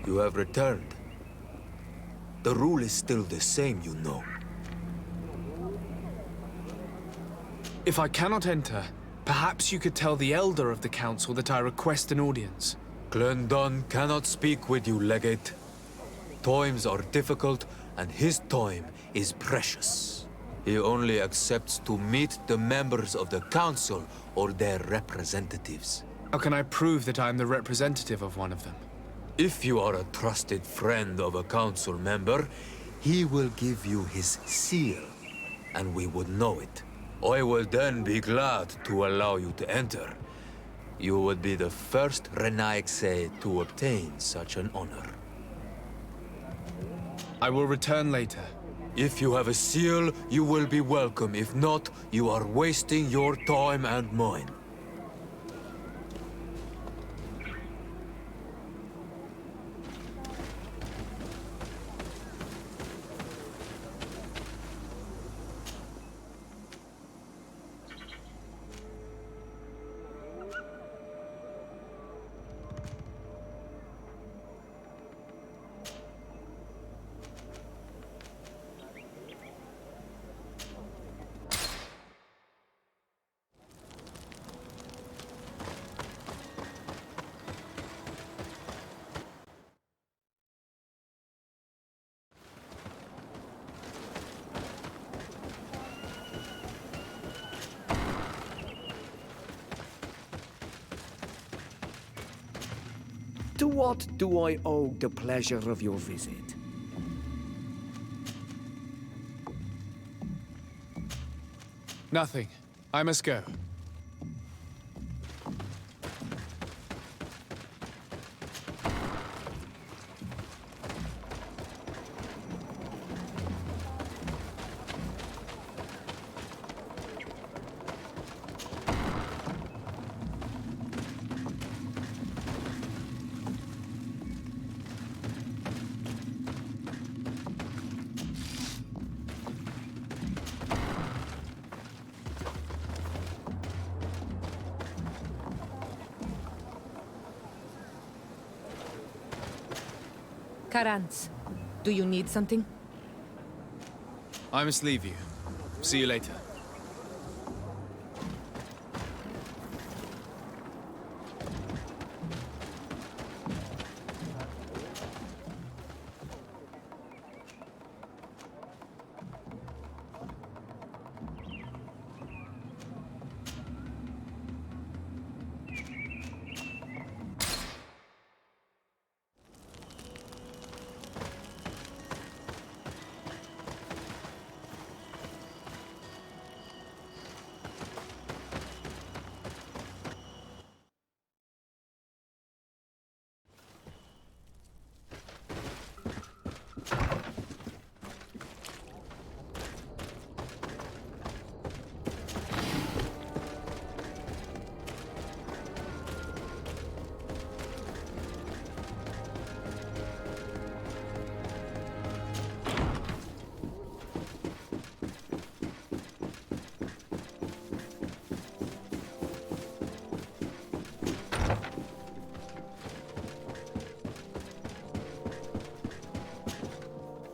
You have returned. The rule is still the same, you know. If I cannot enter, perhaps you could tell the Elder of the Council that I request an audience. Glendon cannot speak with you, Legate. Times are difficult, and his time is precious. He only accepts to meet the members of the Council or their representatives. How can I prove that I am the representative of one of them? If you are a trusted friend of a Council member, he will give you his seal, and we would know it. I will then be glad to allow you to enter. You would be the first Renaigse to obtain such an honor. I will return later. If you have a seal, you will be welcome. If not, you are wasting your time and mine. To what do I owe the pleasure of your visit? Nothing. I must go. Karantz, do you need something? I must leave you. See you later.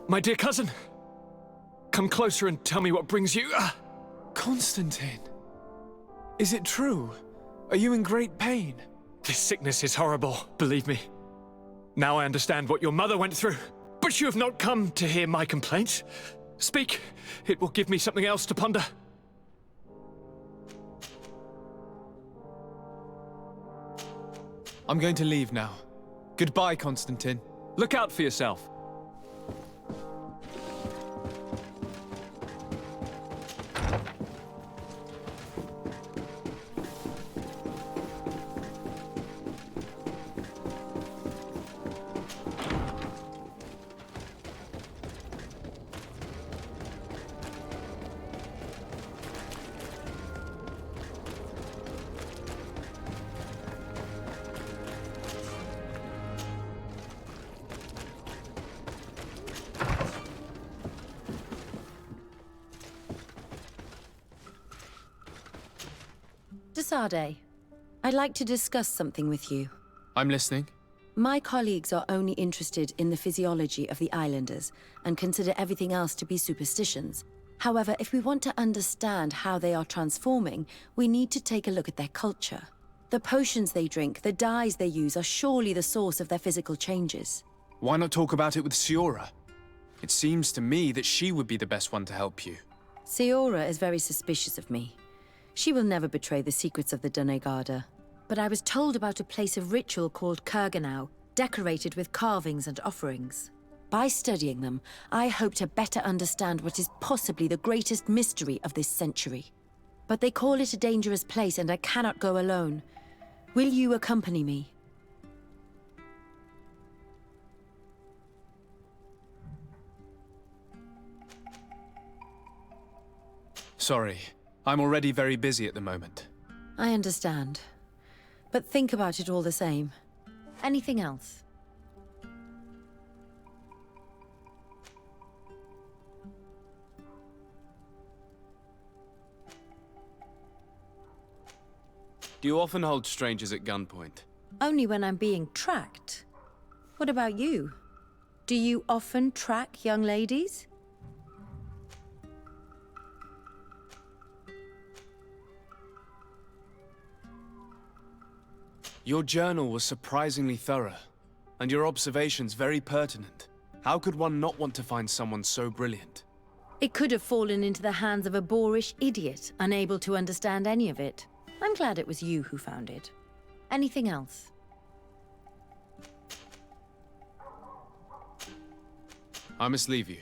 My dear cousin, come closer and tell me what brings you. Constantine! Is it true? Are you in great pain? This sickness is horrible, believe me. Now I understand what your mother went through. But you have not come to hear my complaints. Speak, it will give me something else to ponder. I'm going to leave now. Goodbye, Constantine. Look out for yourself. Desade, I'd like to discuss something with you. I'm listening. My colleagues are only interested in the physiology of the islanders and consider everything else to be superstitions. However, if we want to understand how they are transforming, we need to take a look at their culture. The potions they drink, the dyes they use are surely the source of their physical changes. Why not talk about it with Siora? It seems to me that she would be the best one to help you. Siora is very suspicious of me. She will never betray the secrets of the Doneigada. But I was told about a place of ritual called Kurganau, decorated with carvings and offerings. By studying them, I hope to better understand what is possibly the greatest mystery of this century. But they call it a dangerous place and I cannot go alone. Will you accompany me? Sorry, I'm already very busy at the moment. I understand. But think about it all the same. Anything else? Do you often hold strangers at gunpoint? Only when I'm being tracked. What about you? Do you often track young ladies? Your journal was surprisingly thorough, and your observations very pertinent. How could one not want to find someone so brilliant? It could have fallen into the hands of a boorish idiot, unable to understand any of it. I'm glad it was you who found it. Anything else? I must leave you.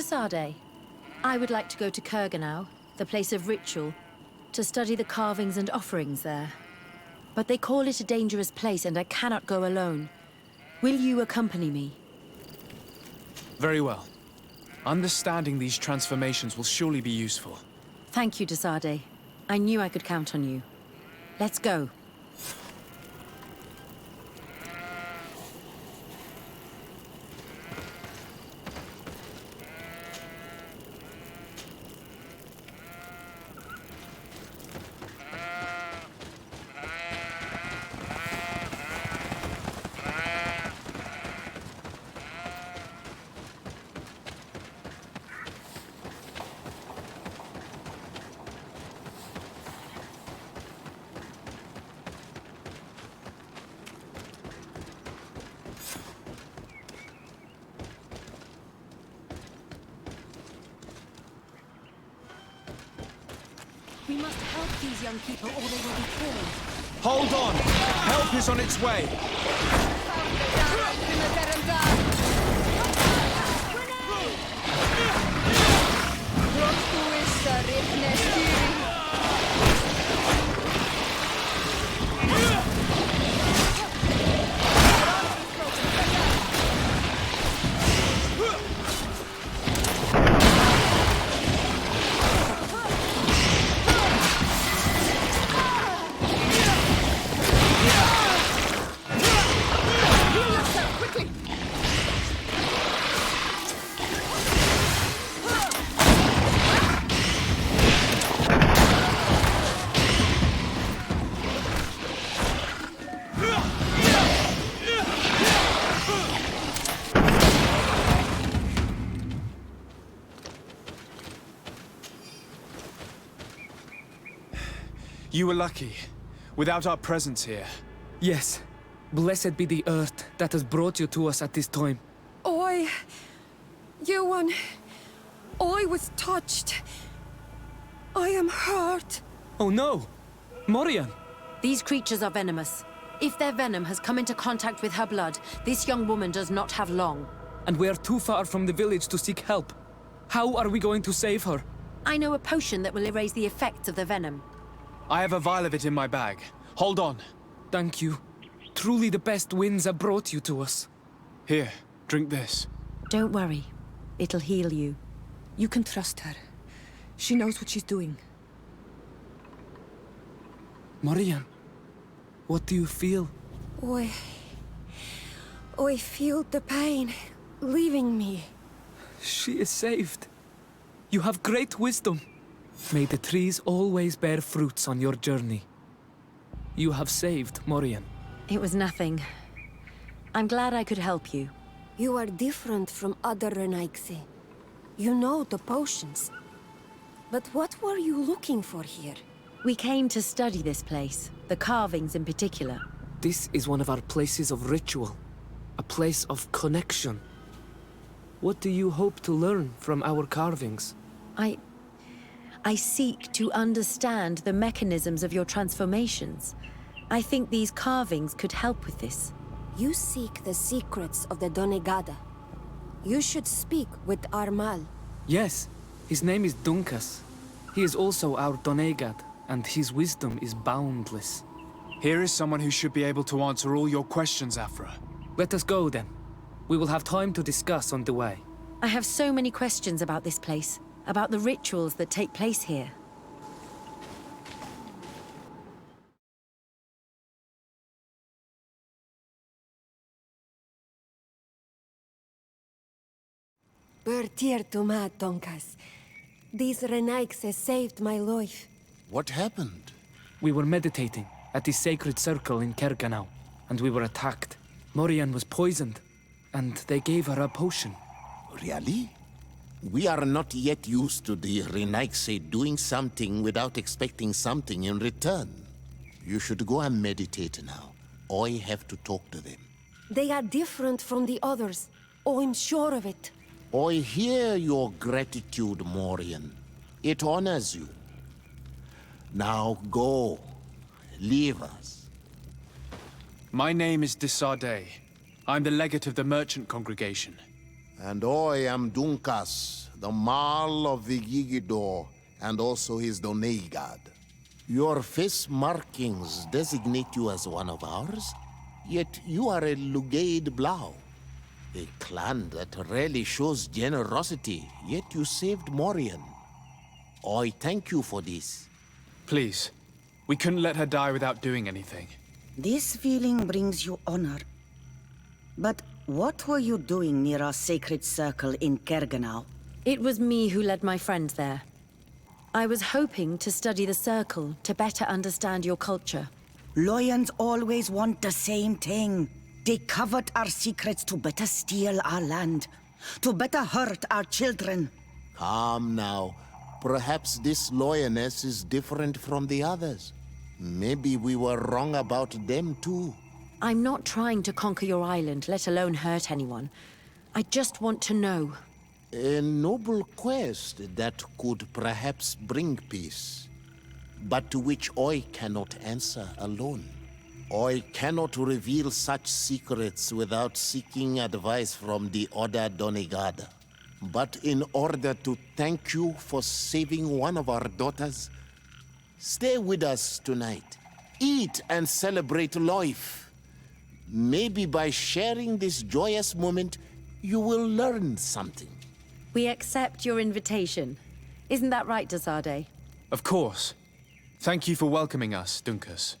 Desade. I would like to go to Kurganau, the place of ritual, to study the carvings and offerings there. But they call it a dangerous place and I cannot go alone. Will you accompany me? Very well. Understanding these transformations will surely be useful. Thank you, Desade. I knew I could count on you. Let's go. We must help these young people or they will be killed. Hold on! Help is on its way! You were lucky. Without our presence here. Yes. Blessed be the earth that has brought you to us at this time. Ewan, I was touched. I am hurt. Oh no! Morian! These creatures are venomous. If their venom has come into contact with her blood, this young woman does not have long. And we are too far from the village to seek help. How are we going to save her? I know a potion that will erase the effects of the venom. I have a vial of it in my bag. Hold on. Thank you. Truly the best winds have brought you to us. Here, drink this. Don't worry. It'll heal you. You can trust her. She knows what she's doing. Morian, what do you feel? I feel the pain leaving me. She is saved. You have great wisdom. May the trees always bear fruits on your journey. You have saved Morian. It was nothing. I'm glad I could help you. You are different from other Renaigse. You know the potions. But what were you looking for here? We came to study this place, the carvings in particular. This is one of our places of ritual. A place of connection. What do you hope to learn from our carvings? I seek to understand the mechanisms of your transformations. I think these carvings could help with this. You seek the secrets of the Donegada. You should speak with Armal. Yes, his name is Dunkas. He is also our Donegad, and his wisdom is boundless. Here is someone who should be able to answer all your questions, Afra. Let us go then. We will have time to discuss on the way. I have so many questions about this place, about the rituals that take place here. Bertir Tuma Tonkas. These Renaigse saved my life. What happened? We were meditating at the sacred circle in Kurganau, and we were attacked. Morian was poisoned, and they gave her a potion. Really? We are not yet used to the Renaigse doing something without expecting something in return. You should go and meditate now. I have to talk to them. They are different from the others. Oh, I'm sure of it. I hear your gratitude, Morian. It honors you. Now go. Leave us. My name is Desade. I'm the legate of the merchant congregation. And I am Dunkas, the Marl of the Gigidor, and also his Doneigad. Your face markings designate you as one of ours, yet you are a Lugaid Blau. A clan that rarely shows generosity, yet you saved Morian. I thank you for this. Please. We couldn't let her die without doing anything. This feeling brings you honor. But what were you doing near our sacred circle in Kergenau? It was me who led my friends there. I was hoping to study the circle to better understand your culture. Loyans always want the same thing. They covet our secrets to better steal our land, to better hurt our children. Calm now. Perhaps this Loyaness is different from the others. Maybe we were wrong about them too. I'm not trying to conquer your island, let alone hurt anyone. I just want to know. A noble quest that could perhaps bring peace, but to which I cannot answer alone. I cannot reveal such secrets without seeking advice from the Order Donegada. But in order to thank you for saving one of our daughters, stay with us tonight. Eat and celebrate life. Maybe by sharing this joyous moment, you will learn something. We accept your invitation. Isn't that right, Dasade? Of course. Thank you for welcoming us, Dunkas.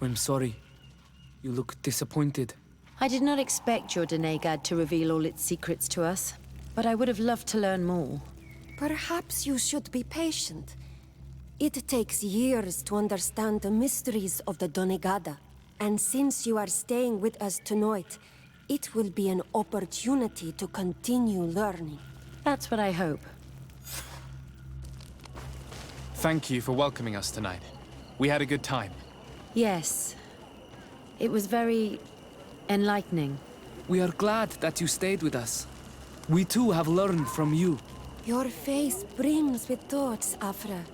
I'm sorry. You look disappointed. I did not expect your Donegad to reveal all its secrets to us, but I would have loved to learn more. Perhaps you should be patient. It takes years to understand the mysteries of the Donegada. And since you are staying with us tonight, it will be an opportunity to continue learning. That's what I hope. Thank you for welcoming us tonight. We had a good time. Yes. It was very enlightening. We are glad that you stayed with us. We too have learned from you. Your face brims with thoughts, Afra.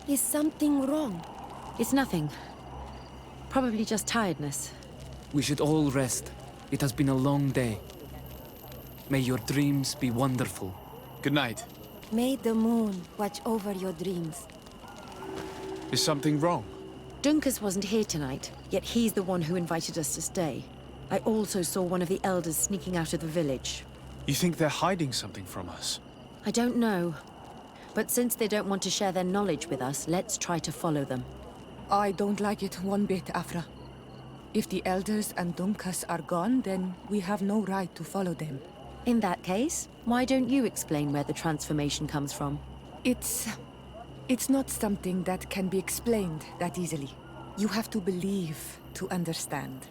Is something wrong? It's nothing. Probably just tiredness. We should all rest. It has been a long day. May your dreams be wonderful. Good night. May the moon watch over your dreams. Is something wrong? Dunkas wasn't here tonight, yet he's the one who invited us to stay. I also saw one of the elders sneaking out of the village. You think they're hiding something from us? I don't know. But since they don't want to share their knowledge with us, let's try to follow them. I don't like it one bit, Afra. If the elders and Dunkas are gone, then we have no right to follow them. In that case, why don't you explain where the transformation comes from? It's not something that can be explained that easily. You have to believe to understand.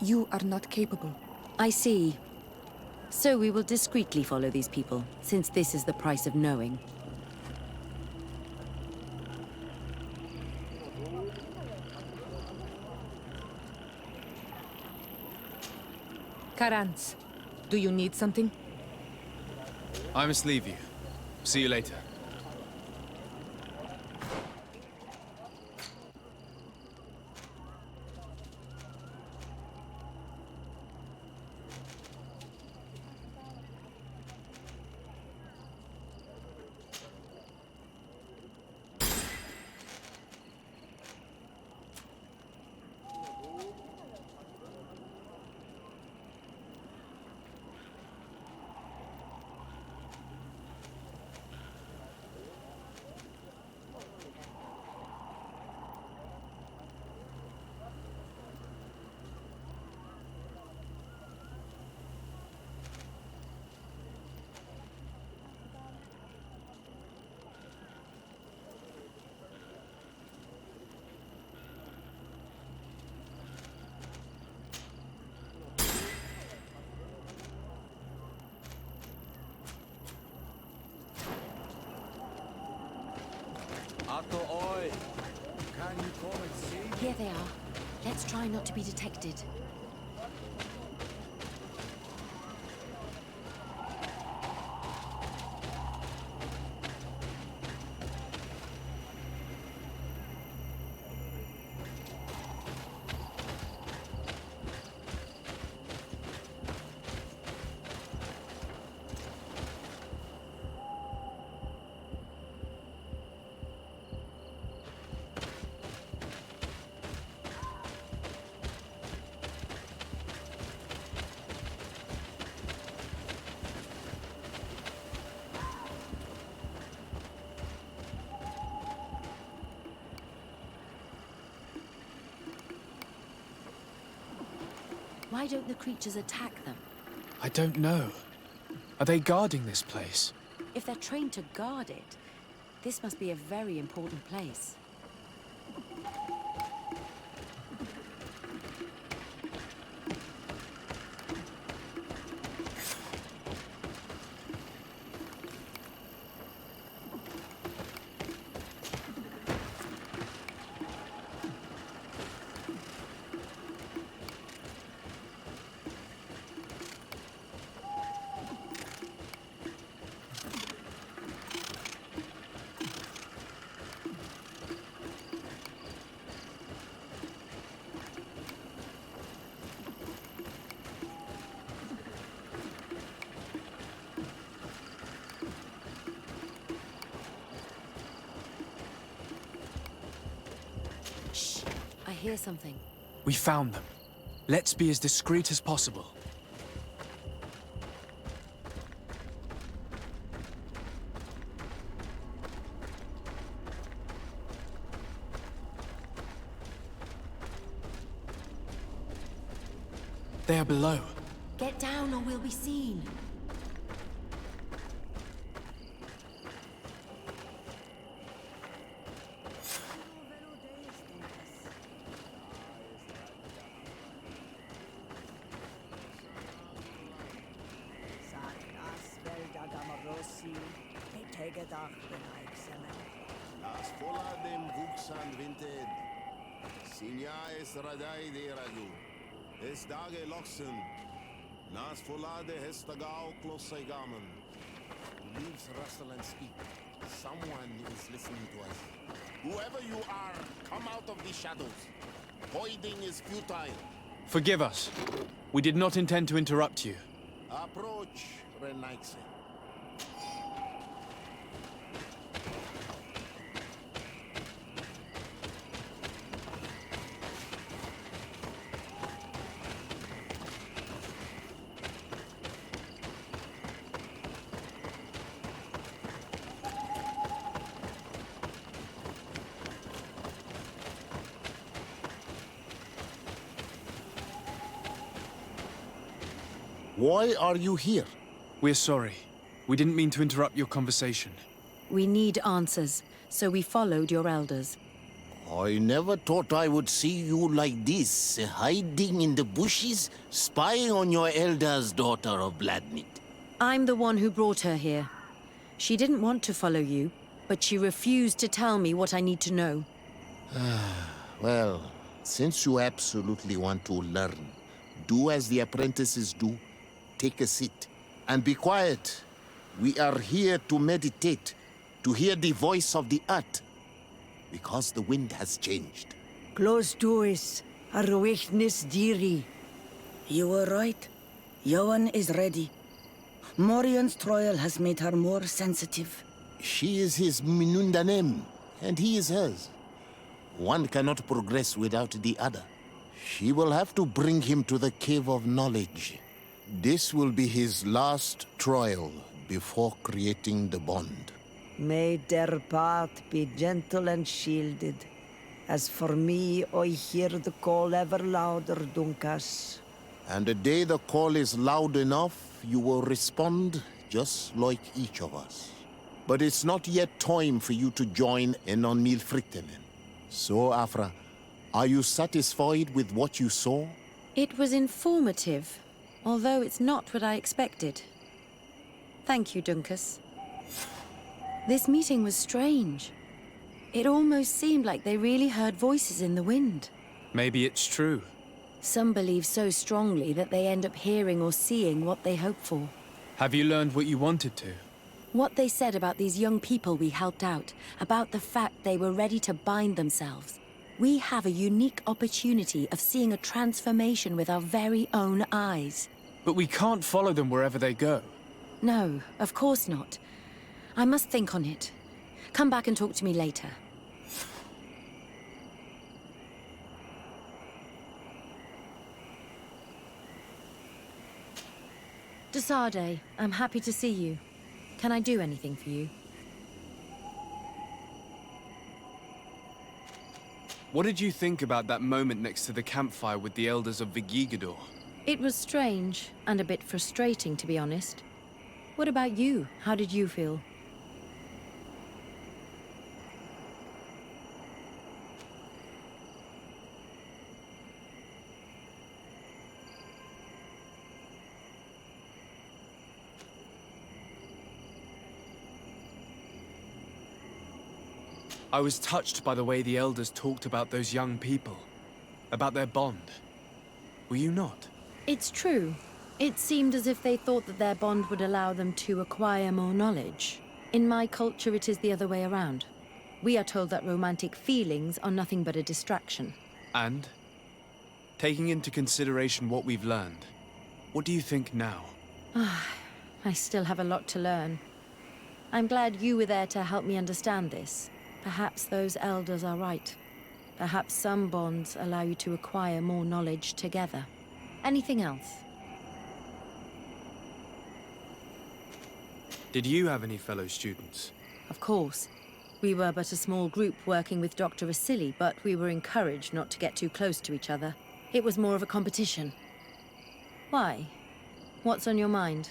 You are not capable. I see. So we will discreetly follow these people, since this is the price of knowing. Karans, do you need something? I must leave you. See you later. Here they are. Let's try not to be detected. Why don't the creatures attack them? I don't know. Are they guarding this place? If they're trained to guard it, this must be a very important place. I hear something. We found them. Let's be as discreet as possible. They are below. Get down or we'll be seen. Las vola dem vuxan vinted. Signa es radai de radu. Es dage loxen. Nas vola de hestagao closaigamen. Leaves rustle and speak. Someone is listening to us. Whoever you are, come out of the shadows. Voiding is futile. Forgive us. We did not intend to interrupt you. Approach, Renaixen. Why are you here? We're sorry. We didn't mean to interrupt your conversation. We need answers, so we followed your elders. I never thought I would see you like this, hiding in the bushes, spying on your elders, daughter of Bladnit. I'm the one who brought her here. She didn't want to follow you, but she refused to tell me what I need to know. Well, since you absolutely want to learn, do as the apprentices do. Take a seat and be quiet. We are here to meditate, to hear the voice of the earth, because the wind has changed. Close doors, arwechnis diri. You were right. Johan is ready. Morian's trial has made her more sensitive. She is his Minundanem, and he is hers. One cannot progress without the other. She will have to bring him to the Cave of Knowledge. This will be his last trial before creating the bond. May their path be gentle and shielded. As for me, I hear the call ever louder, Dunkas. And the day the call is loud enough, you will respond just like each of us. But it's not yet time for you to join in on Milfriktenen. So, Afra, are you satisfied with what you saw? It was informative, although it's not what I expected. Thank you, Dunkas. This meeting was strange. It almost seemed like they really heard voices in the wind. Maybe it's true. Some believe so strongly that they end up hearing or seeing what they hope for. Have you learned what you wanted to? What they said about these young people we helped out, about the fact they were ready to bind themselves. We have a unique opportunity of seeing a transformation with our very own eyes. But we can't follow them wherever they go. No, of course not. I must think on it. Come back and talk to me later. Desade, I'm happy to see you. Can I do anything for you? What did you think about that moment next to the campfire with the elders of Vigigador? It was strange, and a bit frustrating, to be honest. What about you? How did you feel? I was touched by the way the elders talked about those young people, about their bond. Were you not? It's true. It seemed as if they thought that their bond would allow them to acquire more knowledge. In my culture, it is the other way around. We are told that romantic feelings are nothing but a distraction. And? Taking into consideration what we've learned, what do you think now? I still have a lot to learn. I'm glad you were there to help me understand this. Perhaps those elders are right. Perhaps some bonds allow you to acquire more knowledge together. Anything else? Did you have any fellow students? Of course. We were but a small group working with Dr. Vasily, but we were encouraged not to get too close to each other. It was more of a competition. Why? What's on your mind?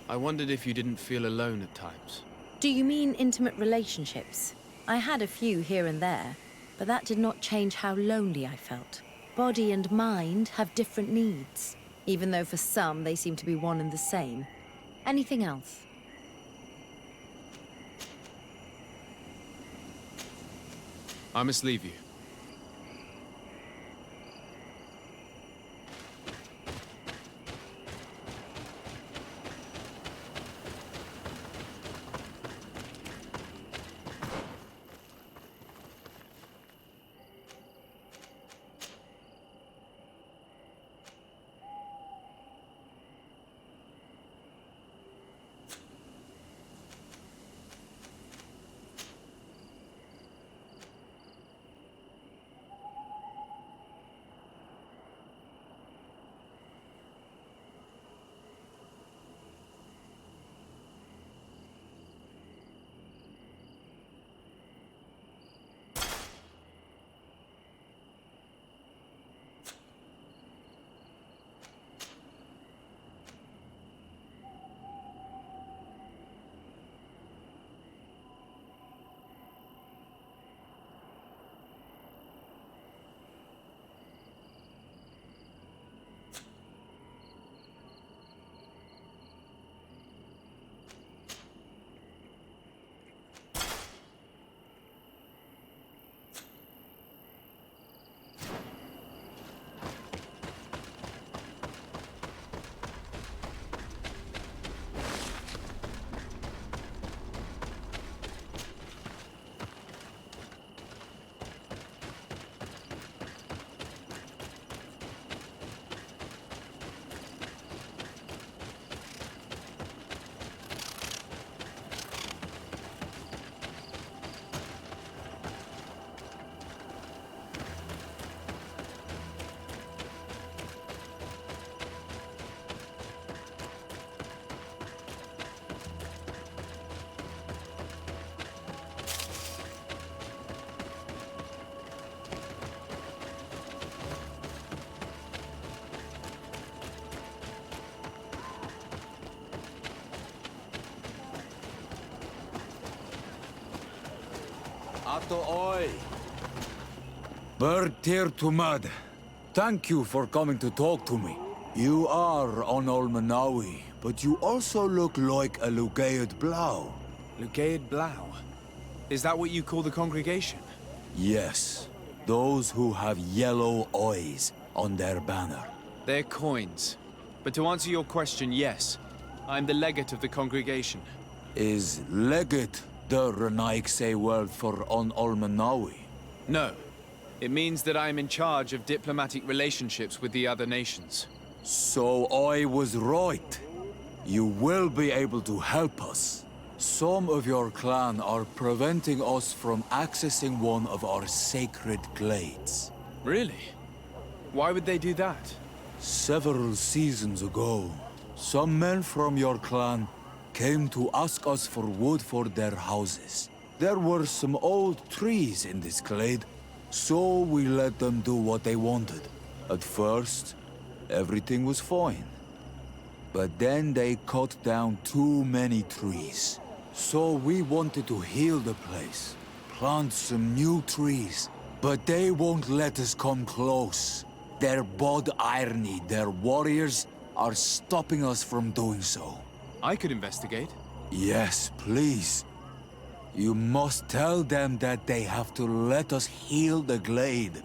I wondered if you didn't feel alone at times. Do you mean intimate relationships? I had a few here and there, but that did not change how lonely I felt. Body and mind have different needs, even though for some they seem to be one and the same. Anything else? I must leave you. Ato oi! Bird tear to mud. Thank you for coming to talk to me. You are on Olmanawi, but you also look like a Lugaid Blau. Lugaid Blau? Is that what you call the congregation? Yes. Those who have yellow eyes on their banner. They're coins. But to answer your question, yes. I'm the legate of the congregation. Is legate the Renaigse word for on Olmanawi? No. It means that I am in charge of diplomatic relationships with the other nations. So I was right. You will be able to help us. Some of your clan are preventing us from accessing one of our sacred glades. Really? Why would they do that? Several seasons ago, some men from your clan came to ask us for wood for their houses. There were some old trees in this glade, so we let them do what they wanted. At first, everything was fine. But then they cut down too many trees. So we wanted to heal the place, plant some new trees. But they won't let us come close. Their bod irony, their warriors, are stopping us from doing so. I could investigate. Yes, please. You must tell them that they have to let us heal the glade.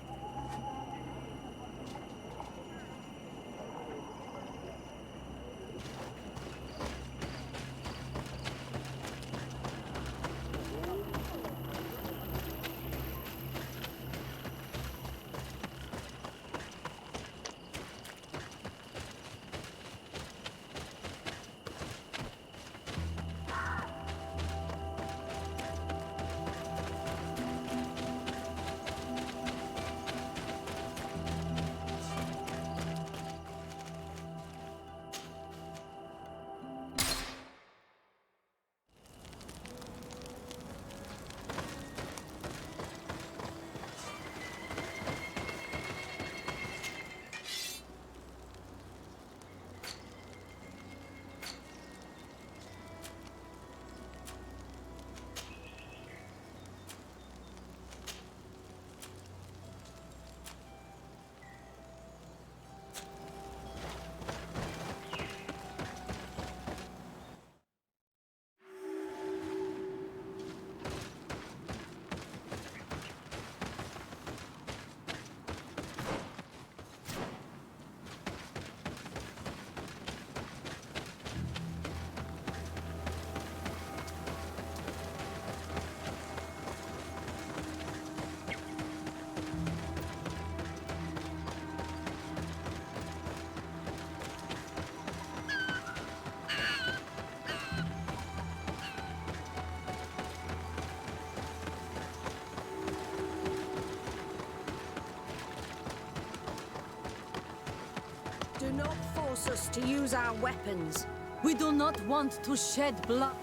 Do not force us to use our weapons. We do not want to shed blood.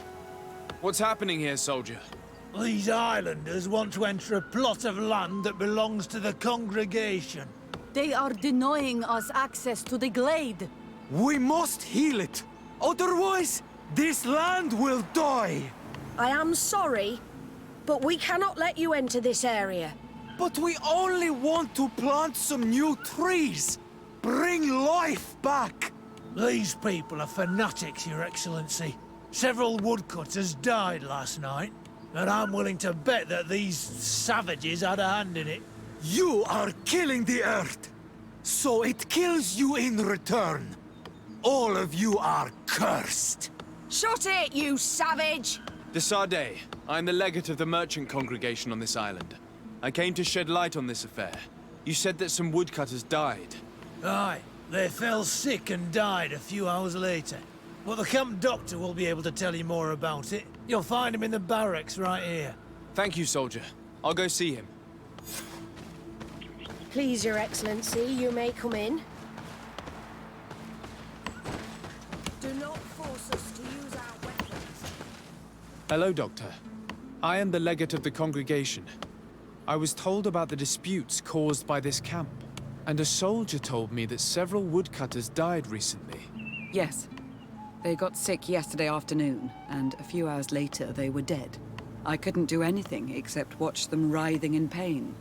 What's happening here, soldier? These islanders want to enter a plot of land that belongs to the congregation. They are denying us access to the glade. We must heal it. Otherwise, this land will die. I am sorry, but we cannot let you enter this area. But we only want to plant some new trees. Bring life back. These people are fanatics, Your Excellency. Several woodcutters died last night, and I'm willing to bet that these savages had a hand in it. You are killing the earth, so it kills you in return. All of you are cursed. Shut it, you savage! Desade, I'm the legate of the merchant congregation on this island. I came to shed light on this affair. You said that some woodcutters died. Aye, they fell sick and died a few hours later. But the camp doctor will be able to tell you more about it. You'll find him in the barracks right here. Thank you, soldier. I'll go see him. Please, Your Excellency, you may come in. Do not force us to use our weapons. Hello, Doctor. I am the legate of the congregation. I was told about the disputes caused by this camp, and a soldier told me that several woodcutters died recently. Yes. They got sick yesterday afternoon, and a few hours later they were dead. I couldn't do anything except watch them writhing in pain.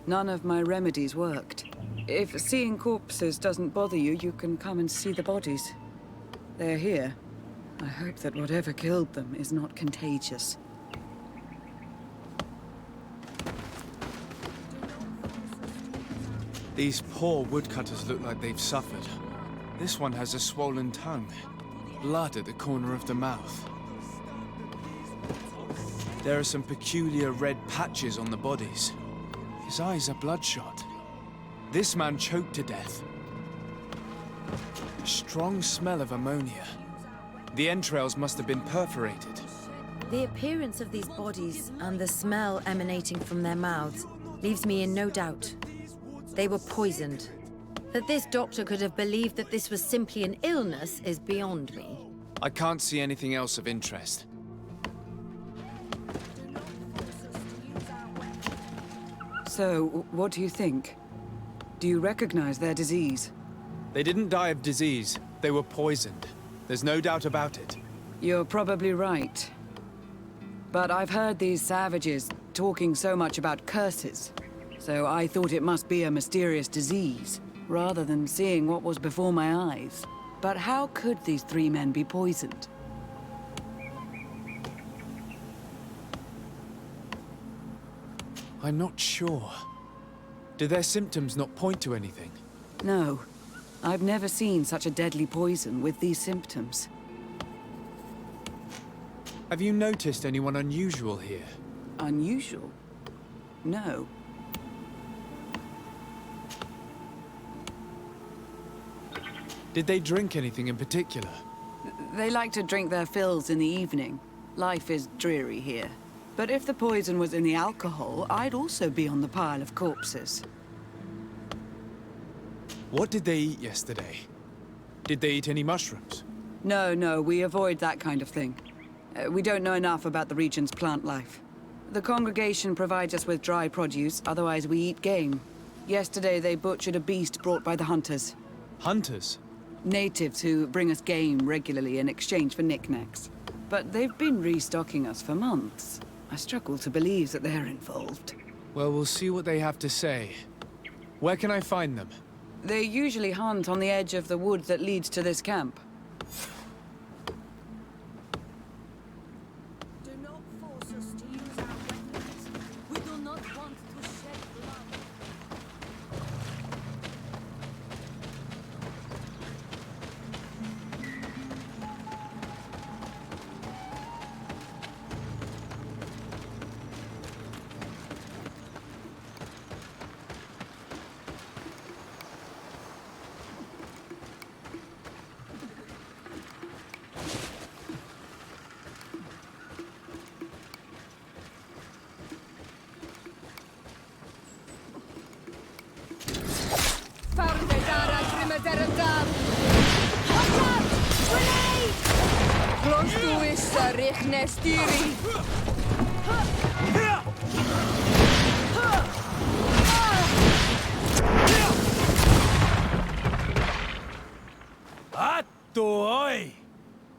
None of my remedies worked. If seeing corpses doesn't bother you, you can come and see the bodies. They're here. I hope that whatever killed them is not contagious. These poor woodcutters look like they've suffered. This one has a swollen tongue. Blood at the corner of the mouth. There are some peculiar red patches on the bodies. His eyes are bloodshot. This man choked to death. A strong smell of ammonia. The entrails must have been perforated. The appearance of these bodies and the smell emanating from their mouths leaves me in no doubt. They were poisoned. That this doctor could have believed that this was simply an illness is beyond me. I can't see anything else of interest. So, what do you think? Do you recognize their disease? They didn't die of disease. They were poisoned. There's no doubt about it. You're probably right. But I've heard these savages talking so much about curses, so I thought it must be a mysterious disease, rather than seeing what was before my eyes. But how could these 3 men be poisoned? I'm not sure. Do their symptoms not point to anything? No. I've never seen such a deadly poison with these symptoms. Have you noticed anyone unusual here? Unusual? No. Did they drink anything in particular? They like to drink their fills in the evening. Life is dreary here. But if the poison was in the alcohol, I'd also be on the pile of corpses. What did they eat yesterday? Did they eat any mushrooms? No, we avoid that kind of thing. We don't know enough about the region's plant life. The congregation provides us with dry produce, otherwise we eat game. Yesterday they butchered a beast brought by the hunters. Hunters? Natives who bring us game regularly in exchange for knickknacks. But they've been restocking us for months. I struggle to believe that they're involved. Well, we'll see what they have to say. Where can I find them? They usually hunt on the edge of the wood that leads to this camp. Do not force us to use our weapons. We do not want to shed blood. Atoi!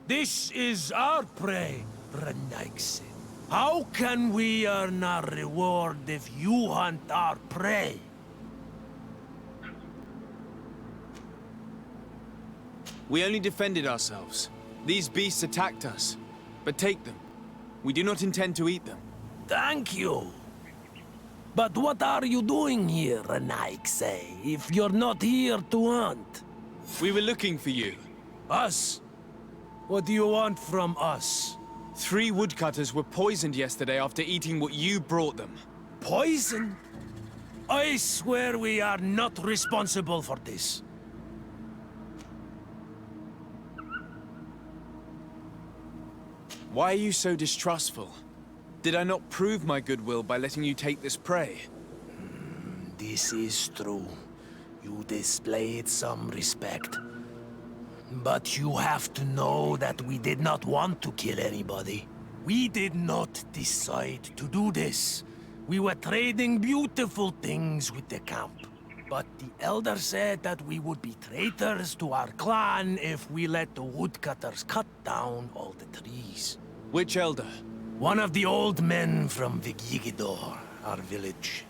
This is our prey, Renaixin. How can we earn our reward if you hunt our prey? We only defended ourselves. These beasts attacked us. But take them. We do not intend to eat them. Thank you. But what are you doing here, Renaixin, if you're not here to hunt? We were looking for you. Us? What do you want from us? 3 woodcutters were poisoned yesterday after eating what you brought them. Poison? I swear we are not responsible for this. Why are you so distrustful? Did I not prove my goodwill by letting you take this prey? This is true. You displayed some respect. But you have to know that we did not want to kill anybody. We did not decide to do this. We were trading beautiful things with the camp. But the elder said that we would be traitors to our clan if we let the woodcutters cut down all the trees. Which elder? One of the old men from Vigigidor, our village.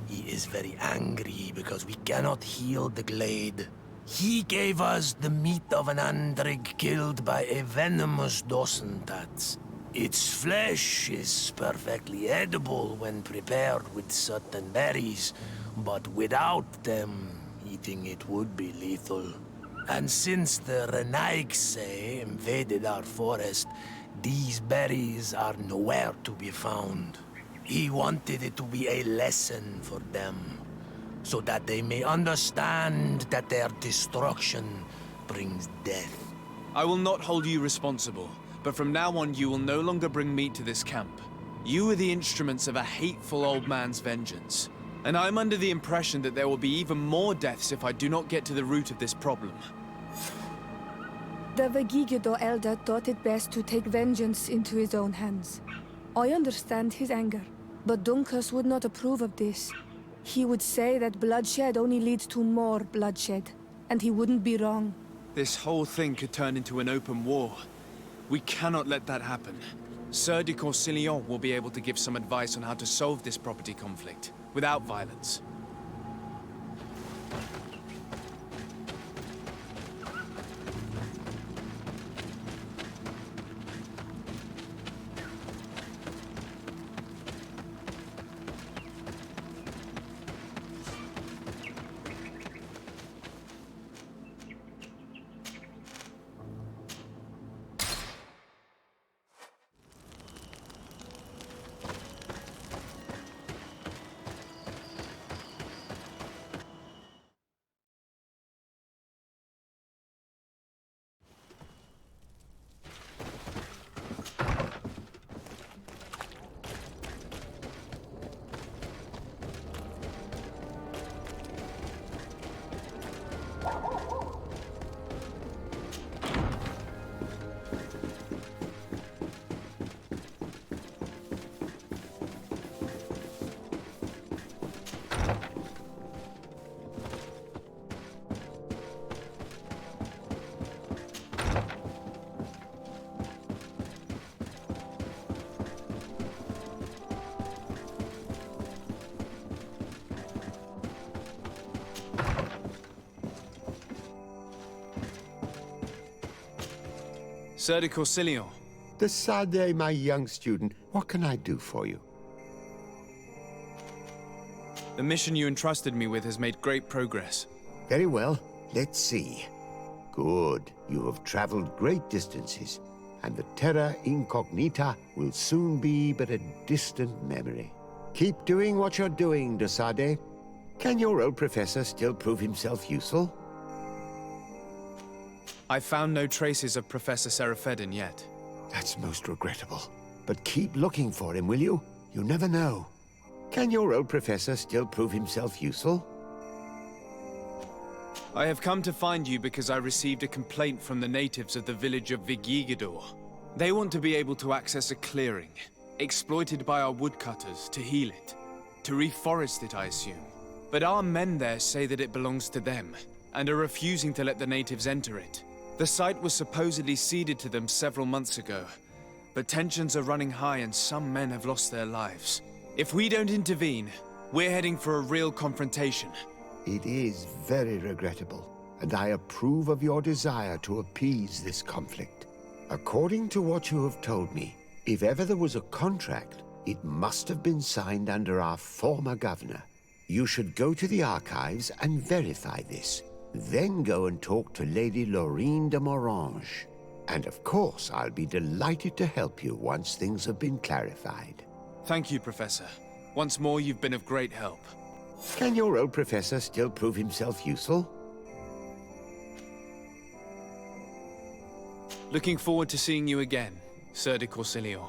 He is very angry because we cannot heal the glade. He gave us the meat of an andrig killed by a venomous dosentats. Its flesh is perfectly edible when prepared with certain berries, but without them, eating it would be lethal. And since the Renaixin invaded our forest, these berries are nowhere to be found. He wanted it to be a lesson for them, so that they may understand that their destruction brings death. I will not hold you responsible, but from now on you will no longer bring meat to this camp. You are the instruments of a hateful old man's vengeance, and I'm under the impression that there will be even more deaths if I do not get to the root of this problem. The Vegigido elder thought it best to take vengeance into his own hands. I understand his anger, but Dunkus would not approve of this. He would say that bloodshed only leads to more bloodshed, and he wouldn't be wrong. This whole thing could turn into an open war. We cannot let that happen. Sir de Corsillon will be able to give some advice on how to solve this property conflict, without violence. Sir de Corsillon. De Sade, my young student, what can I do for you? The mission you entrusted me with has made great progress. Very well. Let's see. Good. You have traveled great distances, and the Terra Incognita will soon be but a distant memory. Keep doing what you're doing, de Sade. Can your old professor still prove himself useful? I found no traces of Professor Seraphedin yet. That's most regrettable. But keep looking for him, will you? You never know. Can your old professor still prove himself useful? I have come to find you because I received a complaint from the natives of the village of Vigyigidor. They want to be able to access a clearing, exploited by our woodcutters, to heal it. To reforest it, I assume. But our men there say that it belongs to them, and are refusing to let the natives enter it. The site was supposedly ceded to them several months ago, but tensions are running high and some men have lost their lives. If we don't intervene, we're heading for a real confrontation. It is very regrettable, and I approve of your desire to appease this conflict. According to what you have told me, if ever there was a contract, it must have been signed under our former governor. You should go to the archives and verify this. Then go and talk to Lady Laurine de Morange. And of course, I'll be delighted to help you once things have been clarified. Thank you, Professor. Once more, you've been of great help. Can your old professor still prove himself useful? Looking forward to seeing you again, Sir de Corsillon.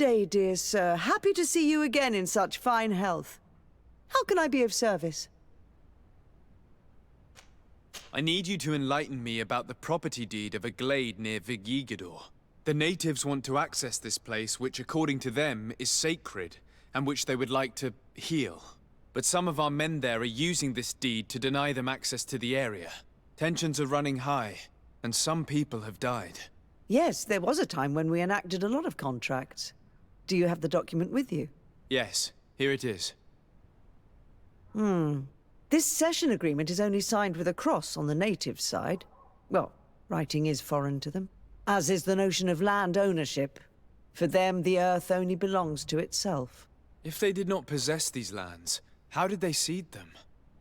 day, dear sir. Happy to see you again in such fine health. How can I be of service? I need you to enlighten me about the property deed of a glade near Vigigidor. The natives want to access this place, which according to them is sacred, and which they would like to heal. But some of our men there are using this deed to deny them access to the area. Tensions are running high, and some people have died. Yes, there was a time when we enacted a lot of contracts. Do you have the document with you? Yes, here it is. This cession agreement is only signed with a cross on the native side. Well, writing is foreign to them, as is the notion of land ownership. For them, the earth only belongs to itself. If they did not possess these lands, how did they cede them?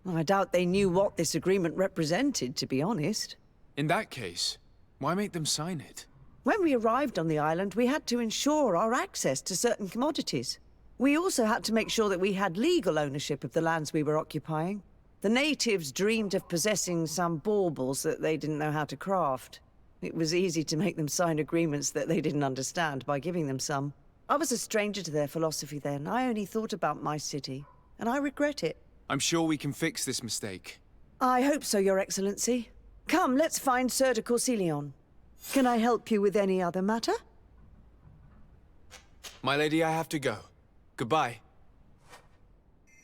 I doubt they knew what this agreement represented, to be honest. In that case, why make them sign it? When we arrived on the island, we had to ensure our access to certain commodities. We also had to make sure that we had legal ownership of the lands we were occupying. The natives dreamed of possessing some baubles that they didn't know how to craft. It was easy to make them sign agreements that they didn't understand by giving them some. I was a stranger to their philosophy then. I only thought about my city, and I regret it. I'm sure we can fix this mistake. I hope so, Your Excellency. Come, let's find Sir de Corsilion. Can I help you with any other matter? My lady, I have to go. Goodbye.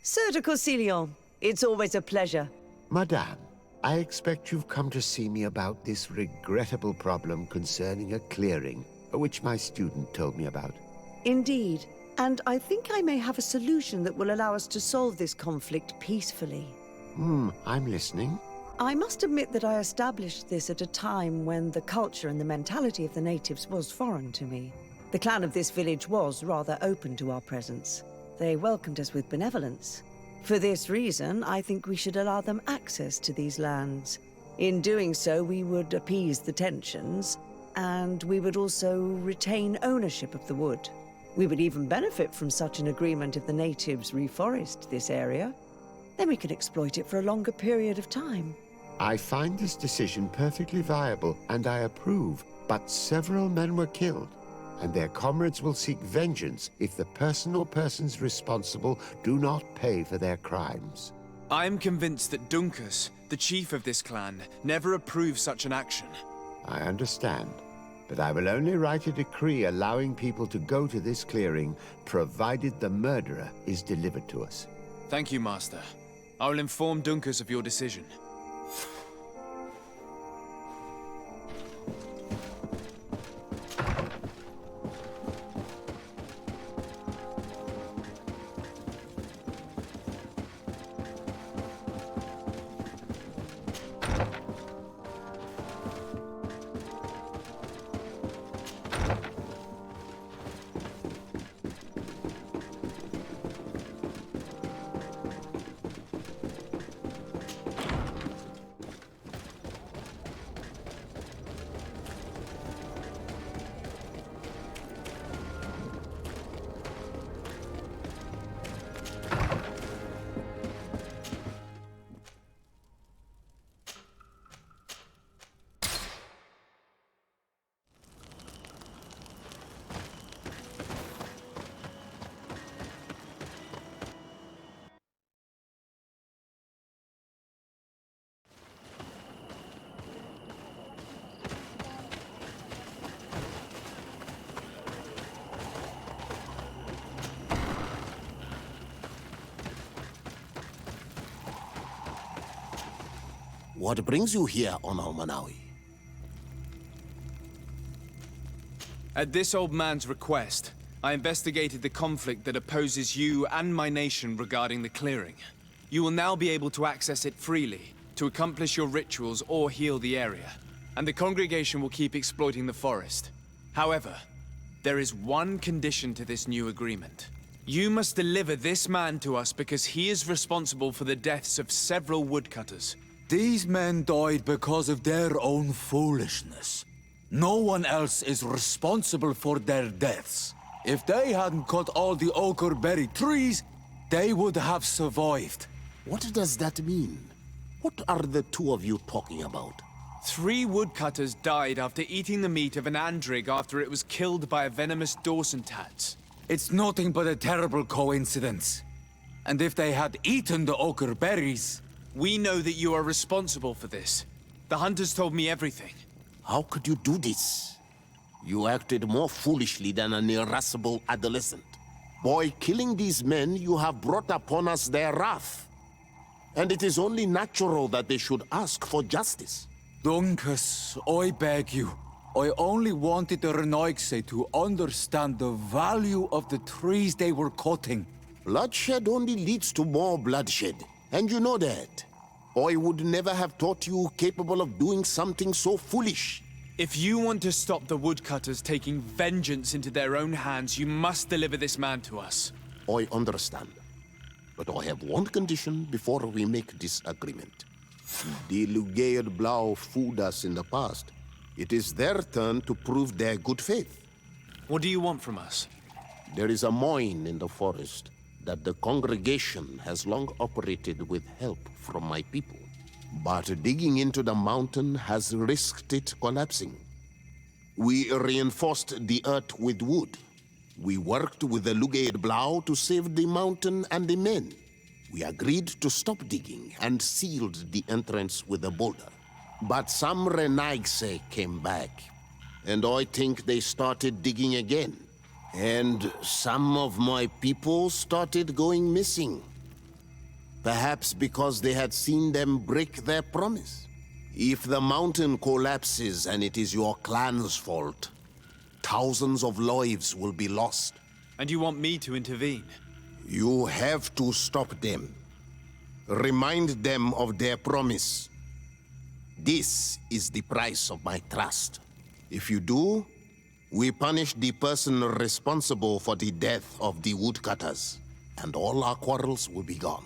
Sir de Corsilion, it's always a pleasure. Madame, I expect you've come to see me about this regrettable problem concerning a clearing, which my student told me about. Indeed, and I think I may have a solution that will allow us to solve this conflict peacefully. I'm listening. I must admit that I established this at a time when the culture and the mentality of the natives was foreign to me. The clan of this village was rather open to our presence. They welcomed us with benevolence. For this reason, I think we should allow them access to these lands. In doing so, we would appease the tensions, and we would also retain ownership of the wood. We would even benefit from such an agreement if the natives reforest this area. Then we can exploit it for a longer period of time. I find this decision perfectly viable, and I approve, but several men were killed, and their comrades will seek vengeance if the person or persons responsible do not pay for their crimes. I am convinced that Dunkus, the chief of this clan, never approved such an action. I understand, but I will only write a decree allowing people to go to this clearing, provided the murderer is delivered to us. Thank you, Master. I will inform Dunkus of your decision. What brings you here, Ono Manawi? At this old man's request, I investigated the conflict that opposes you and my nation regarding the clearing. You will now be able to access it freely, to accomplish your rituals or heal the area, and the congregation will keep exploiting the forest. However, there is one condition to this new agreement. You must deliver this man to us because he is responsible for the deaths of several woodcutters. These men died because of their own foolishness. No one else is responsible for their deaths. If they hadn't cut all the ochre-berry trees, they would have survived. What does that mean? What are the two of you talking about? 3 woodcutters died after eating the meat of an andrig after it was killed by a venomous Dawson tats. It's nothing but a terrible coincidence. And if they had eaten the ochre berries... We know that you are responsible for this. The hunters told me everything. How could you do this? You acted more foolishly than an irascible adolescent. By killing these men, you have brought upon us their wrath. And it is only natural that they should ask for justice. Duncas, I beg you. I only wanted the Renoixe to understand the value of the trees they were cutting. Bloodshed only leads to more bloodshed, and you know that. I would never have thought you capable of doing something so foolish. If you want to stop the woodcutters taking vengeance into their own hands, you must deliver this man to us. I understand. But I have one condition before we make this agreement. The Lugaid Blau fooled us in the past. It is their turn to prove their good faith. What do you want from us? There is a mine in the forest that the congregation has long operated with help from my people. But digging into the mountain has risked it collapsing. We reinforced the earth with wood. We worked with the Lugaid Blau to save the mountain and the men. We agreed to stop digging and sealed the entrance with a boulder. But some Renoixe came back, and I think they started digging again. And some of my people started going missing. Perhaps because they had seen them break their promise. If the mountain collapses and it is your clan's fault, thousands of lives will be lost. And you want me to intervene? You have to stop them. Remind them of their promise. This is the price of my trust. If you do, we punish the person responsible for the death of the woodcutters, and all our quarrels will be gone.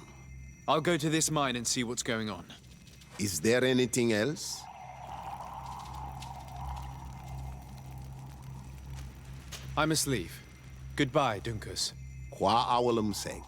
I'll go to this mine and see what's going on. Is there anything else? I must leave. Goodbye, Duncas. Qua awalum seg.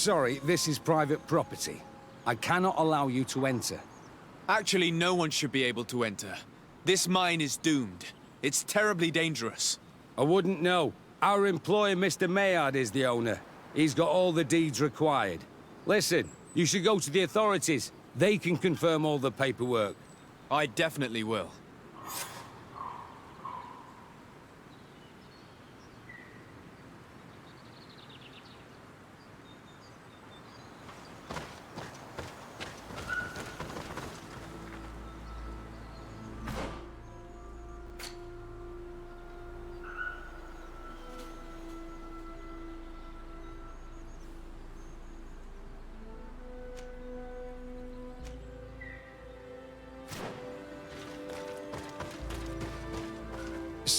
Sorry, this is private property. I cannot allow you to enter. Actually, no one should be able to enter. This mine is doomed. It's terribly dangerous. I wouldn't know. Our employer, Mr. Maillard, is the owner. He's got all the deeds required. Listen, you should go to the authorities. They can confirm all the paperwork. I definitely will.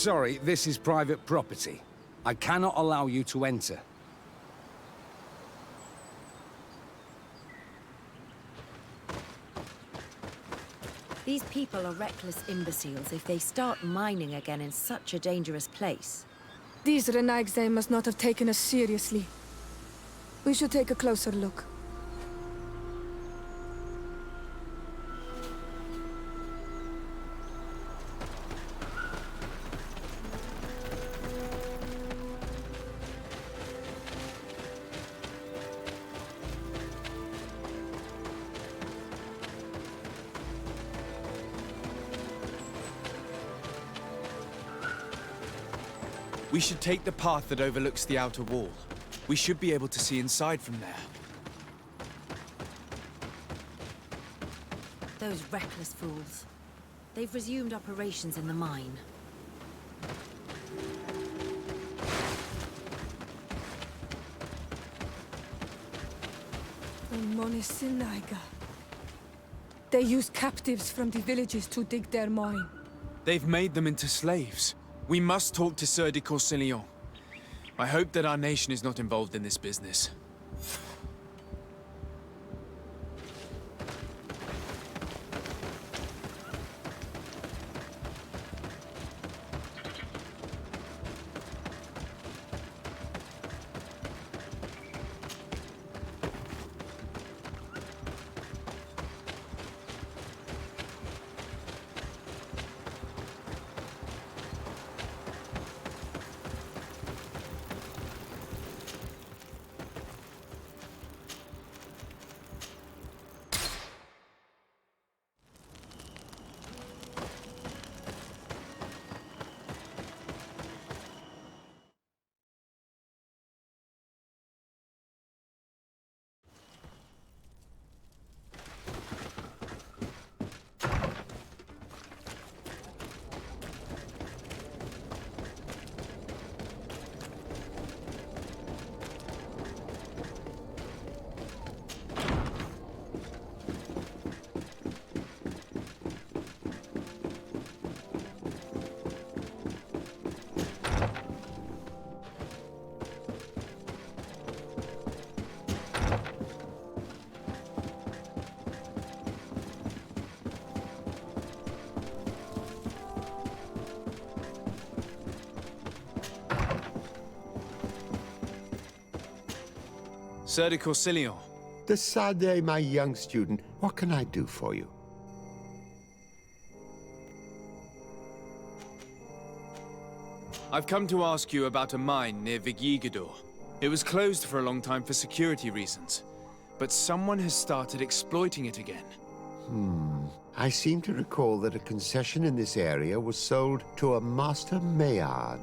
Sorry, this is private property. I cannot allow you to enter. These people are reckless imbeciles if they start mining again in such a dangerous place. These Renaigse must not have taken us seriously. We should take a closer look. We should take the path that overlooks the outer wall. We should be able to see inside from there. Those reckless fools. They've resumed operations in the mine. They use captives from the villages to dig their mine. They've made them into slaves. We must talk to Sieur de Courcillon. I hope that our nation is not involved in this business. Sieur de Courcillon. Decidez, my young student, what can I do for you? I've come to ask you about a mine near Vigyigidor. It was closed for a long time for security reasons, but someone has started exploiting it again. I seem to recall that a concession in this area was sold to a Master Maillard.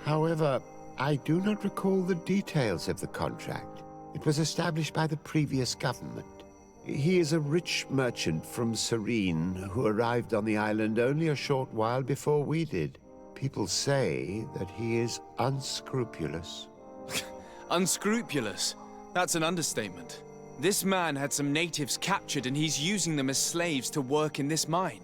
However, I do not recall the details of the contract. It was established by the previous government. He is a rich merchant from Serene who arrived on the island only a short while before we did. People say that he is unscrupulous. Unscrupulous? That's an understatement. This man had some natives captured and he's using them as slaves to work in this mine.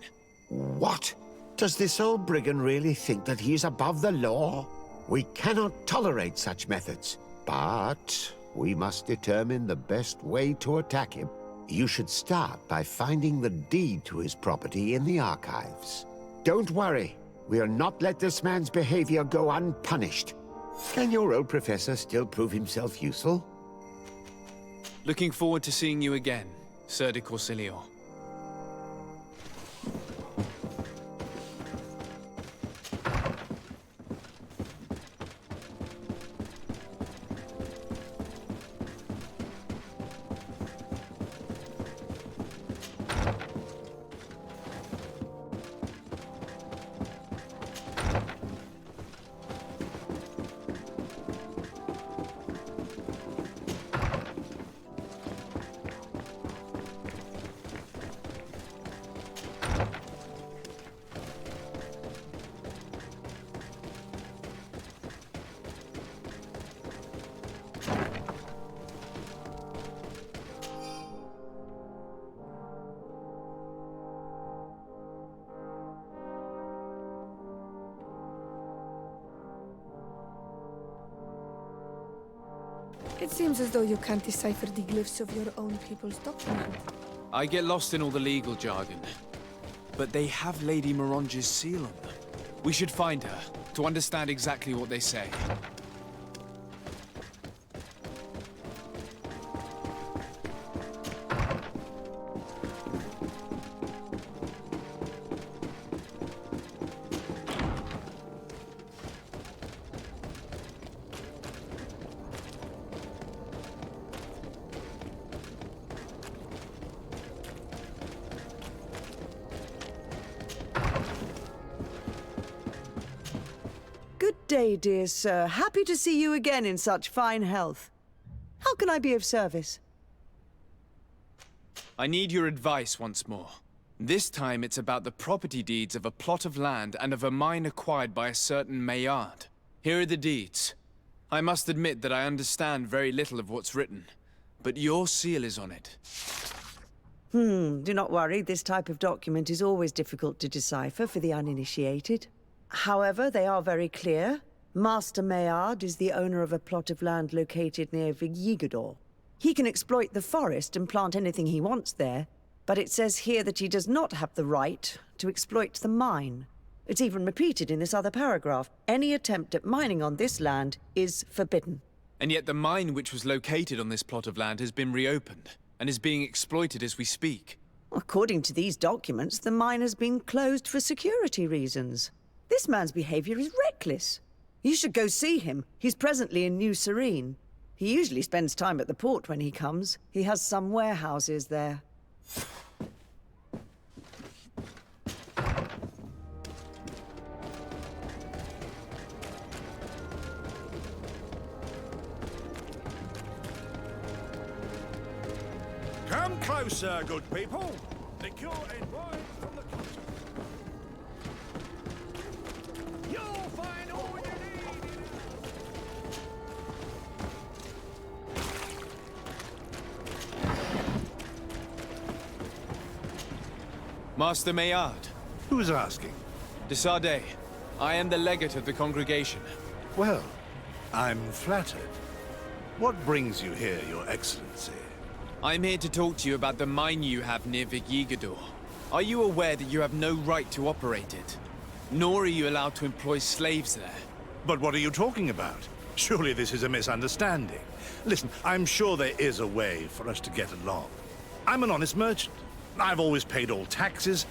What? Does this old brigand really think that he is above the law? We cannot tolerate such methods, but we must determine the best way to attack him. You should start by finding the deed to his property in the archives. Don't worry. We'll not let this man's behavior go unpunished. Can your old professor still prove himself useful? Looking forward to seeing you again, Sir de Corsilio. It seems as though you can't decipher the glyphs of your own people's document. I get lost in all the legal jargon. But they have Lady Moronge's seal on them. We should find her, to understand exactly what they say. Good day, dear sir. Happy to see you again in such fine health. How can I be of service? I need your advice once more. This time it's about the property deeds of a plot of land and of a mine acquired by a certain Maillard. Here are the deeds. I must admit that I understand very little of what's written, but your seal is on it. Do not worry. This type of document is always difficult to decipher for the uninitiated. However, they are very clear. Master Maillard is the owner of a plot of land located near Vigyigidor. He can exploit the forest and plant anything he wants there, but it says here that he does not have the right to exploit the mine. It's even repeated in this other paragraph. Any attempt at mining on this land is forbidden. And yet the mine which was located on this plot of land has been reopened, and is being exploited as we speak. According to these documents, the mine has been closed for security reasons. This man's behavior is reckless. You should go see him. He's presently in New Serene. He usually spends time at the port when he comes. He has some warehouses there. Come closer, good people. Liqueur and wine from the country. You'll find all you need. Master Maillard. Who's asking? De Sardet. I am the legate of the congregation. Well, I'm flattered. What brings you here, Your Excellency? I'm here to talk to you about the mine you have near Vigyigidor. Are you aware that you have no right to operate it? Nor are you allowed to employ slaves there. But what are you talking about? Surely this is a misunderstanding. Listen, I'm sure there is a way for us to get along. I'm an honest merchant. I've always paid all taxes,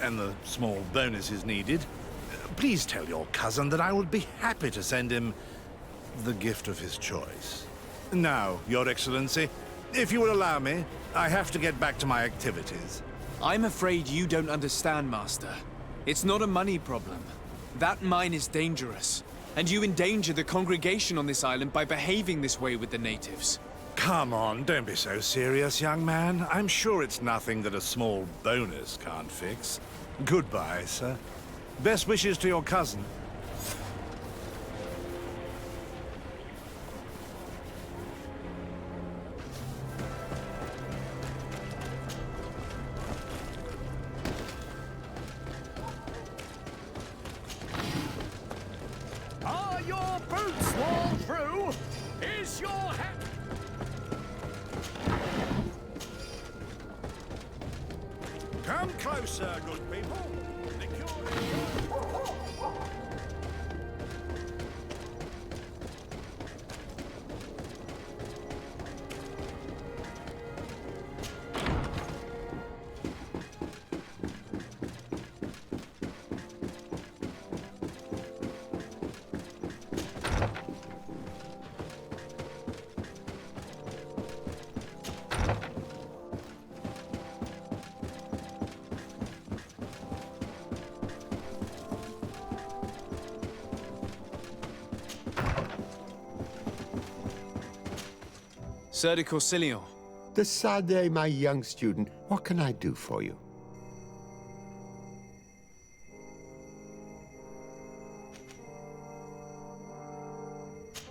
and the small bonuses needed. Please tell your cousin that I would be happy to send him the gift of his choice. Now, Your Excellency, if you will allow me, I have to get back to my activities. I'm afraid you don't understand, Master. It's not a money problem. That mine is dangerous, and you endanger the congregation on this island by behaving this way with the natives. Come on, don't be so serious, young man. I'm sure it's nothing that a small bonus can't fix. Goodbye, sir. Best wishes to your cousin. Are your boots worn through? Is your hat... Come closer, good people. Sir de Corsilion. Decidez, my young student, what can I do for you?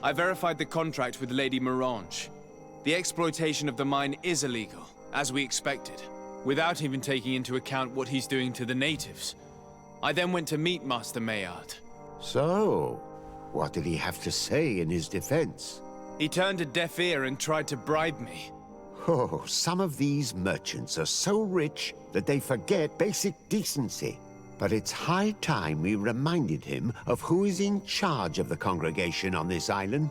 I verified the contract with Lady Mirange. The exploitation of the mine is illegal, as we expected, without even taking into account what he's doing to the natives. I then went to meet Master Maillard. So, what did he have to say in his defense? He turned a deaf ear and tried to bribe me. Oh, some of these merchants are so rich that they forget basic decency. But it's high time we reminded him of who is in charge of the congregation on this island.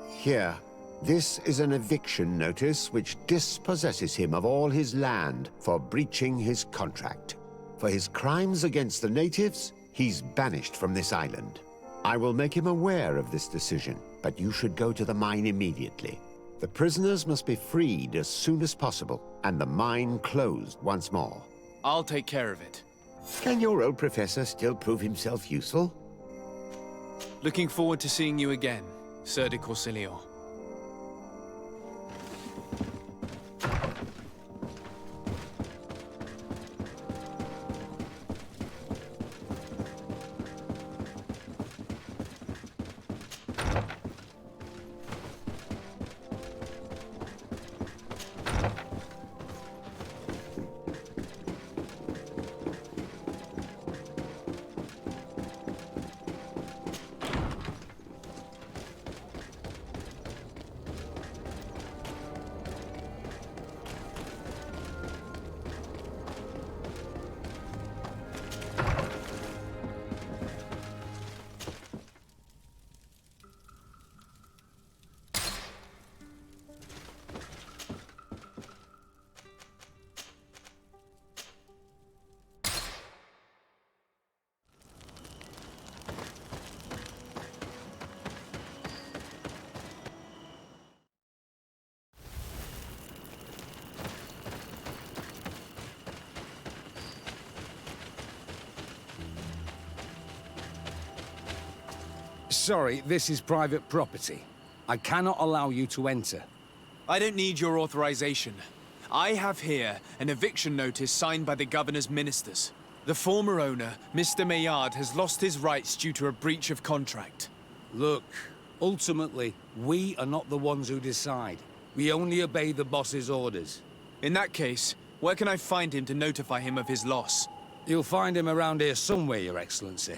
Here, this is an eviction notice which dispossesses him of all his land for breaching his contract. For his crimes against the natives, he's banished from this island. I will make him aware of this decision, but you should go to the mine immediately. The prisoners must be freed as soon as possible, and the mine closed once more. I'll take care of it. Can your old professor still prove himself useful? Looking forward to seeing you again, Sir de Corsilion. Sorry, this is private property. I cannot allow you to enter. I don't need your authorization. I have here an eviction notice signed by the governor's ministers. The former owner, Mr. Maillard, has lost his rights due to a breach of contract. Look, ultimately, we are not the ones who decide. We only obey the boss's orders. In that case, where can I find him to notify him of his loss? You'll find him around here somewhere, Your Excellency.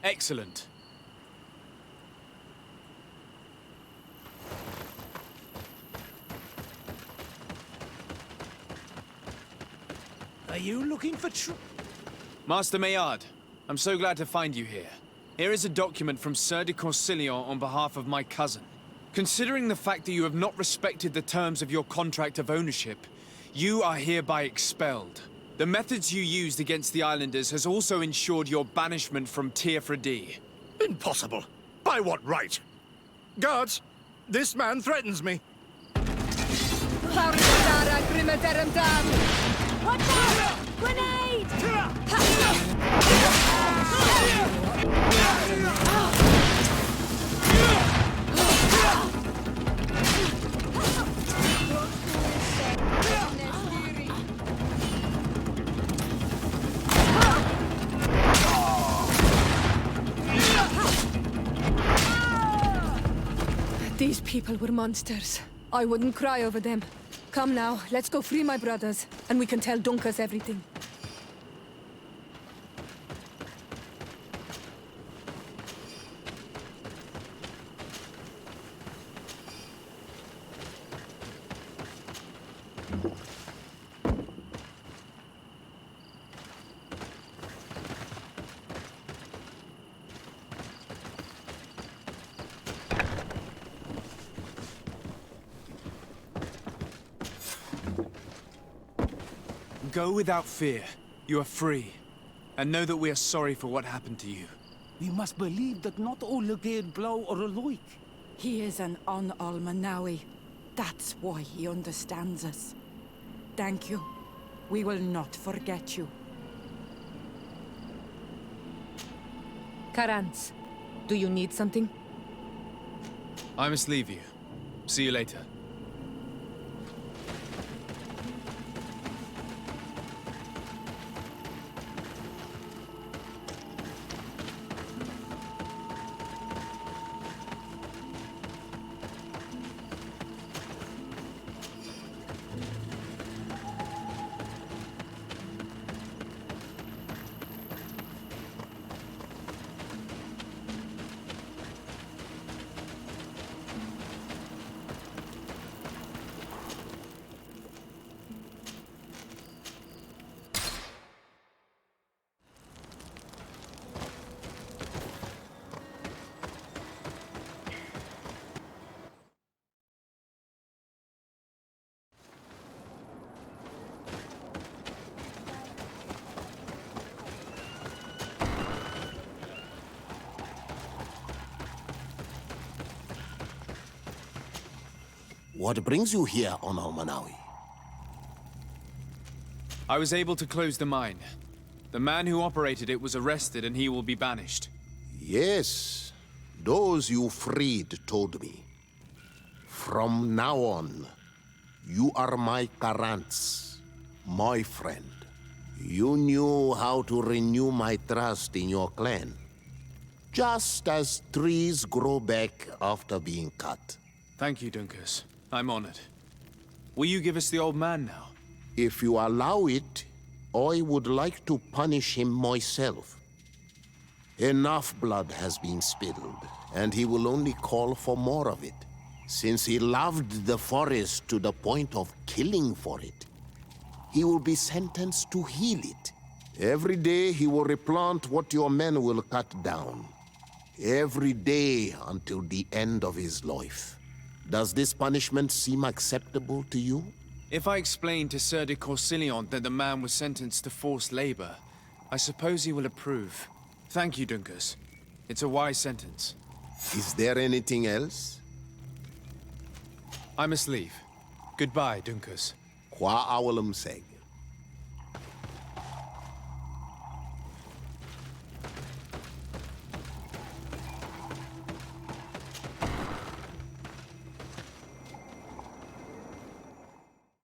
Excellent. Are you looking for Master Maillard, I'm so glad to find you here. Here is a document from Sir de Corsilion on behalf of my cousin. Considering the fact that you have not respected the terms of your contract of ownership, you are hereby expelled. The methods you used against the islanders has also ensured your banishment from Tier-Fredi. Impossible. By what right? Guards, this man threatens me. Watch out! Grenade! These people were monsters. I wouldn't cry over them. Come now, let's go free my brothers, and we can tell Dunkas everything. Go without fear. You are free. And know that we are sorry for what happened to you. We must believe that not all Legade Blow or alike. He is an Almanawi. That's why he understands us. Thank you. We will not forget you. Karans, do you need something? I must leave you. See you later. What brings you here on Almanawi? I was able to close the mine. The man who operated it was arrested and he will be banished. Yes, those you freed told me. From now on, you are my Karants, my friend. You knew how to renew my trust in your clan. Just as trees grow back after being cut. Thank you, Dunkus. I'm honored. Will you give us the old man now? If you allow it, I would like to punish him myself. Enough blood has been spilled, and he will only call for more of it. Since he loved the forest to the point of killing for it, he will be sentenced to heal it. Every day he will replant what your men will cut down. Every day until the end of his life. Does this punishment seem acceptable to you? If I explain to Sir de Corsillon that the man was sentenced to forced labor, I suppose he will approve. Thank you, Dunkus. It's a wise sentence. Is there anything else? I must leave. Goodbye, Dunkus. Qua awalum seg.